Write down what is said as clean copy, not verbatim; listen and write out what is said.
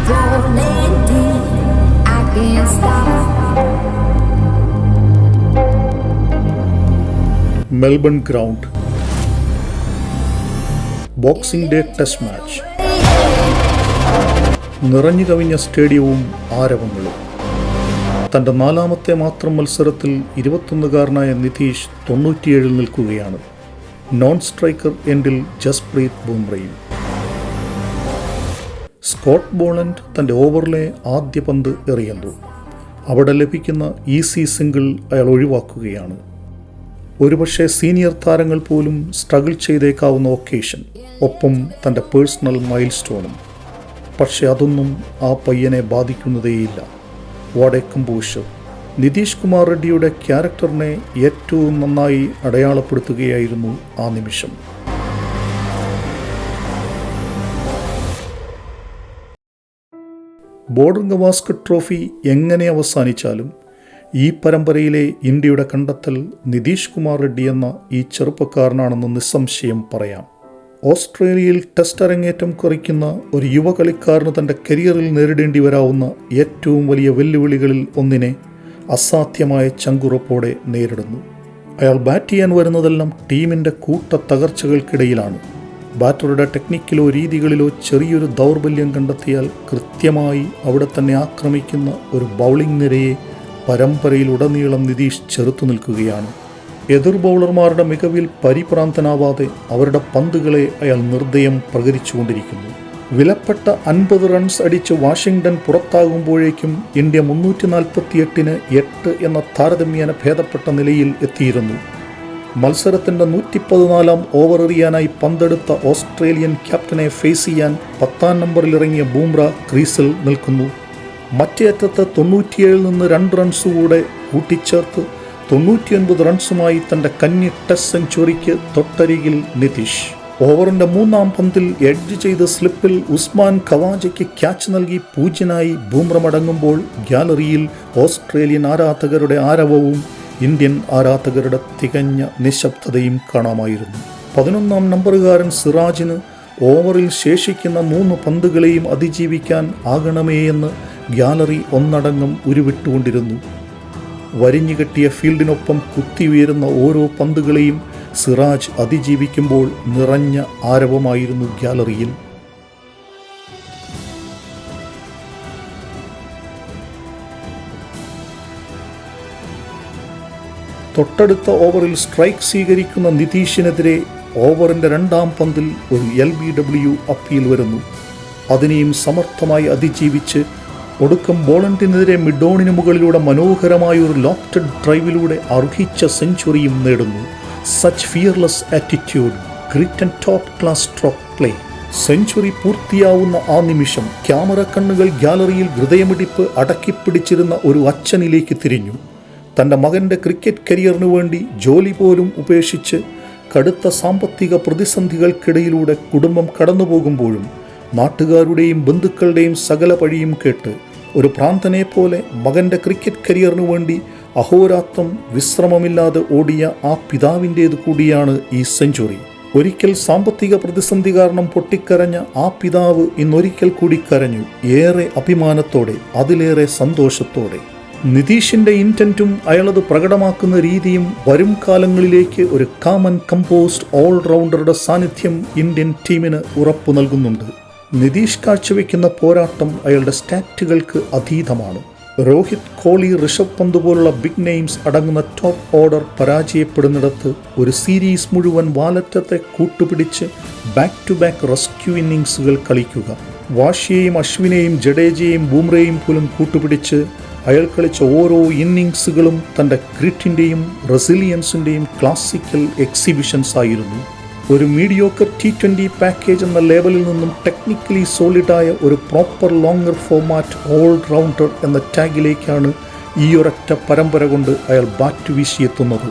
don't let it, I can't stop. Melbourne ground boxing day test match. നിറഞ്ഞു കവിഞ്ഞ സ്റ്റേഡിയവും ആരവങ്ങളും. തൻ്റെ 4ാമത്തെ മാത്രം മത്സരത്തിൽ 21-കാരനായ നിതീഷ് 97 നിൽക്കുകയാണ്. നോൺ സ്ട്രൈക്കർ എൻഡിൽ ജസ്പ്രീത് ബുംറയും. സ്കോട്ട് ബോളണ്ട് തൻ്റെ ഓവറിലെ ആദ്യ പന്ത് എറിയുന്നു. അവിടെ ലഭിക്കുന്ന ഈസി സിംഗിൾ അയാൾ ഒഴിവാക്കുകയാണ്. ഒരുപക്ഷെ സീനിയർ താരങ്ങൾ പോലും സ്ട്രഗിൾ ചെയ്തേക്കാവുന്ന ഒക്കേഷൻ, ഒപ്പം തൻ്റെ പേഴ്സണൽ മൈൽ സ്റ്റോണും. പക്ഷെ അതൊന്നും ആ പയ്യനെ ബാധിക്കുന്നതേയില്ല. What a composure. Nitish Kumar റെഡ്ഡിയുടെ ക്യാരക്ടറിനെ ഏറ്റവും നന്നായി അടയാളപ്പെടുത്തുകയായിരുന്നു ആ നിമിഷം. ബോർഡർ ഗവാസ്കർ ട്രോഫി എങ്ങനെ അവസാനിച്ചാലും ഈ പരമ്പരയിലെ ഇന്ത്യയുടെ കണ്ടെത്തൽ നിതീഷ് കുമാർ റെഡ്ഡി എന്ന ഈ ചെറുപ്പക്കാരനാണെന്ന് നിസ്സംശയം പറയാം. ഓസ്ട്രേലിയയിൽ ടെസ്റ്റ് അരങ്ങേറ്റം കുറിക്കുന്ന ഒരു യുവ കളിക്കാരന് തൻ്റെ കരിയറിൽ നേരിടേണ്ടി വരാവുന്ന ഏറ്റവും വലിയ വെല്ലുവിളികളിൽ ഒന്നിനെ അസാധ്യമായ ചങ്കുറപ്പോടെ നേരിടുന്നു. അയാൾ ബാറ്റ് ചെയ്യാൻ വരുന്നതെല്ലാം ടീമിൻ്റെ കൂട്ട തകർച്ചകൾക്കിടയിലാണ്. ബാറ്ററുടെ ടെക്നിക്കിലോ രീതികളിലോ ചെറിയൊരു ദൗർബല്യം കണ്ടെത്തിയാൽ കൃത്യമായി അവിടെ തന്നെ ആക്രമിക്കുന്ന ഒരു ബൗളിംഗ് നിരയെ പരമ്പരയിലുടനീളം നിതീഷ് ചെറുത്തു നിൽക്കുകയാണ്. എതിർ ബൗളർമാരുടെ മികവിൽ പരിഭ്രാന്തനാവാതെ അവരുടെ പന്തുകളെ അയാൾ നിർദ്ദയം പ്രകരിച്ചുകൊണ്ടിരിക്കുന്നു. വിലപ്പെട്ട 50 റൺസ് അടിച്ച് വാഷിംഗ്ടൺ പുറത്താകുമ്പോഴേക്കും ഇന്ത്യ 348-ന് 8 എന്ന താരതമ്യേന ഭേദപ്പെട്ട നിലയിൽ എത്തിയിരുന്നു. മത്സരത്തിൻ്റെ 114-ാം ഓവർ എറിയാനായി പന്തെടുത്ത ഓസ്ട്രേലിയൻ ക്യാപ്റ്റനെ ഫേസ് ചെയ്യാൻ 10-ാം നമ്പറിലിറങ്ങിയ ബൂംറ ക്രീസിൽ നിൽക്കുന്നു. മറ്റേ അറ്റത്ത് 97-ൽ നിന്ന് 2 റൺസ് കൂടെ കൂട്ടിച്ചേർത്ത് 99 റൺസുമായി തൻ്റെ കന്നി ടെസ്റ്റ് സെഞ്ചുറിക്ക് തൊട്ടരികിൽ നിതീഷ്. ഓവറിൻ്റെ 3-ാം പന്തിൽ എഡ്ജ് ചെയ്ത് സ്ലിപ്പിൽ ഉസ്മാൻ ഖവാജയ്ക്ക് ക്യാച്ച് നൽകി 0-നായി ബൂംറ മടങ്ങുമ്പോൾ ഗ്യാലറിയിൽ ഓസ്ട്രേലിയൻ ആരാധകരുടെ ആരവവും ഇന്ത്യൻ ആരാധകരുടെ തികഞ്ഞ നിശബ്ദതയും കാണാമായിരുന്നു. 11-ാം നമ്പറുകാരൻ സിറാജിന് ഓവറിൽ ശേഷിക്കുന്ന 3 പന്തുകളെയും അതിജീവിക്കാൻ ആകണമേയെന്ന് ഗ്യാലറി ഒന്നടങ്കം ഉരുവിട്ടുകൊണ്ടിരുന്നു. വരിഞ്ഞുകെട്ടിയ ഫീൽഡിനൊപ്പം കുത്തിയുയരുന്ന ഓരോ പന്തുകളെയും സിറാജ് അതിജീവിക്കുമ്പോൾ നിറഞ്ഞ ആരവമായിരുന്നു ഗ്യാലറിയിൽ. തൊട്ടടുത്ത ഓവറിൽ സ്ട്രൈക്ക് സ്വീകരിക്കുന്ന നിതീഷിനെതിരെ ഓവറിൻ്റെ 2-ാം പന്തിൽ ഒരു LBW അപ്പീൽ വരുന്നു. അതിനെയും സമർത്ഥമായി അതിജീവിച്ച് ഒടുക്കം ബോളണ്ടിനെതിരെ മിഡോണിന് മുകളിലൂടെ മനോഹരമായ ഒരു ലോഫ്റ്റഡ് ഡ്രൈവിലൂടെ അർഹിച്ച സെഞ്ചുറിയും നേടുന്നു. Such fearless attitude, grit and top class stroke play. Century പൂർത്തിയാവുന്ന ആ നിമിഷം ക്യാമറ കണ്ണുകൾ ഗ്യാലറിയിൽ ഹൃദയമിടിപ്പ് അടക്കിപ്പിടിച്ചിരുന്ന ഒരു അച്ഛനിലേക്ക് തിരിഞ്ഞു. തൻ്റെ മകൻ്റെ ക്രിക്കറ്റ് കരിയറിനു വേണ്ടി ജോലി പോലും ഉപേക്ഷിച്ച് കടുത്ത സാമ്പത്തിക പ്രതിസന്ധികൾക്കിടയിലൂടെ കുടുംബം കടന്നുപോകുമ്പോഴും നാട്ടുകാരുടെയും ബന്ധുക്കളുടെയും സകല പഴിയും കേട്ട് ഒരു ഭ്രാന്തനെ പോലെ മകൻ്റെ ക്രിക്കറ്റ് കരിയറിനു വേണ്ടി അഹോരാത്രം വിശ്രമമില്ലാതെ ഓടിയ ആ പിതാവിൻ്റേത് കൂടിയാണ് ഈ സെഞ്ചുറി. ഒരിക്കൽ സാമ്പത്തിക പ്രതിസന്ധി കാരണം പൊട്ടിക്കരഞ്ഞ ആ പിതാവ് ഇന്നൊരിക്കൽ കൂടി കരഞ്ഞു, ഏറെ അഭിമാനത്തോടെ, അതിലേറെ സന്തോഷത്തോടെ. നിതീഷിൻ്റെ ഇൻറ്റൻറ്റും അയാളത് പ്രകടമാക്കുന്ന രീതിയും വരും കാലങ്ങളിലേക്ക് ഒരു കാമൻ കമ്പോസ്ഡ് ഓൾറൗണ്ടറുടെ സാന്നിധ്യം ഇന്ത്യൻ ടീമിന് ഉറപ്പു നൽകുന്നുണ്ട്. നിതീഷ് കാഴ്ചവെക്കുന്ന പോരാട്ടം അയാളുടെ സ്റ്റാറ്റുകൾക്ക് അതീതമാണ്. രോഹിത്, കോഹ്ലി, ഋഷഭ് പന്ത് പോലുള്ള ബിഗ് നെയിംസ് അടങ്ങുന്ന ടോപ്പ് ഓർഡർ പരാജയപ്പെടുന്നിടത്ത് ഒരു സീരീസ് മുഴുവൻ വാലറ്റത്തെ കൂട്ടുപിടിച്ച് ബാക്ക് ടു ബാക്ക് റെസ്ക്യൂ ഇന്നിങ്സുകൾ കളിക്കുക. വാഷിയെയും അശ്വിനെയും ജഡേജയെയും ബൂംറയെയും പോലും കൂട്ടുപിടിച്ച് അയാൾ കളിച്ച ഓരോ ഇന്നിങ്സുകളും തൻ്റെ ഗ്രിറ്റിൻ്റെയും റെസിലിയൻസിൻ്റെയും ക്ലാസിക്കൽ എക്സിബിഷൻസ് ആയിരുന്നു. ഒരു മീഡിയോക്കർ T20 പാക്കേജ് എന്ന ലേബലിൽ നിന്നും ടെക്നിക്കലി സോളിഡായ ഒരു പ്രോപ്പർ ലോങ്ങർ ഫോർമാറ്റ് ഓൾറൗണ്ടർ എന്ന ടാഗിലേക്കാണ് ഈ ഒരൊറ്റ പരമ്പര കൊണ്ട് അയാൾ ബാറ്റ് വീശിയെത്തുന്നത്.